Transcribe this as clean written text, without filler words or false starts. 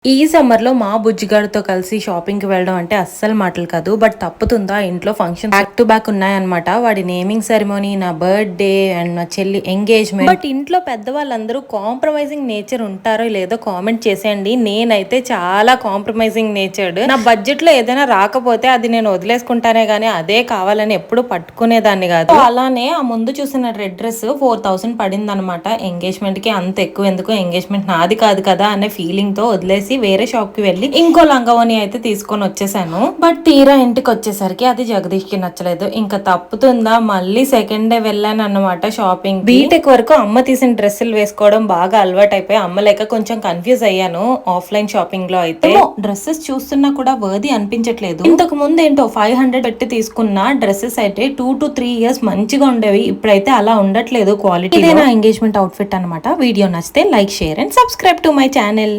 ఈ సమ్మర్‌లో మా బుజ్జిగాడితో కలిసి షాపింగ్‌కి వెళ్ళడం అంటే అస్సలు మాటలు కాదు. బట్ తప్పుతుందా? ఇంట్లో ఫంక్షన్స్ బ్యాక్ టు బ్యాక్ ఉన్నాయన్నమాట. వాడి నేమింగ్ సెరమనీ, నా బర్త్‌డే అండ్ నా చెల్లి ఎంగేజ్‌మెంట్. బట్ ఇంట్లో పెద్దవాళ్ళందరూ కాంప్రమైజింగ్ నేచర్ ఉంటారో లేదో కామెంట్ చేసేయండి. నేనైతే చాలా కాంప్రమైజింగ్ నేచర్డ్. నా బడ్జెట్‌లో ఏదైనా రాకపోతే అది నేను వదిలేసుకుంటానే గానీ అదే కావాలని ఎప్పుడు పట్టుకునేదాన్ని కాదు. అలానే ఆ ముందు చూసిన రెడ్ డ్రెస్ 4000 పడిందనమాట. ఎంగేజ్‌మెంట్‌కి అంత ఎక్కువ ఎందుకు? ఎంగేజ్‌మెంట్ నాది కాదు కదా అనే ఫీలింగ్‌తో వదిలేసి వేరే షాప్ కి వెళ్ళి ఇంకో లంగావోని అయితే తీసుకొని వచ్చేసాను. బట్ తీరా ఇంటికి వచ్చేసరికి అది జగదీష్ కి నచ్చలేదు. ఇంకా తప్పుతుందా మళ్ళీ సెకండ్ డే వెళ్ళాను అన్నమాట షాపింగ్. బీటెక్ వరకు అమ్మ తీసిన డ్రెస్సులు వేసుకోవడం బాగా అలవాటు అయిపోయి అమ్మ లేక కొంచెం కన్ఫ్యూజ్ అయ్యాను ఆఫ్లైన్ షాపింగ్ లో అయితే. డ్రెస్సెస్ చూస్తున్నా కూడా వర్ది అనిపించట్లేదు. ఇంతకు ముందు ఏంటో 500 పెట్టి తీసుకున్న డ్రెస్సెస్ అయితే 2 to 3 years మంచిగా ఉండేవి. ఇప్పుడైతే అలా ఉండట్లేదు క్వాలిటీ. ఇదే నా ఎంగేజ్మెంట్ అవుట్ఫిట్ అనమాట. వీడియో నచ్చితే like, share and subscribe to my channel.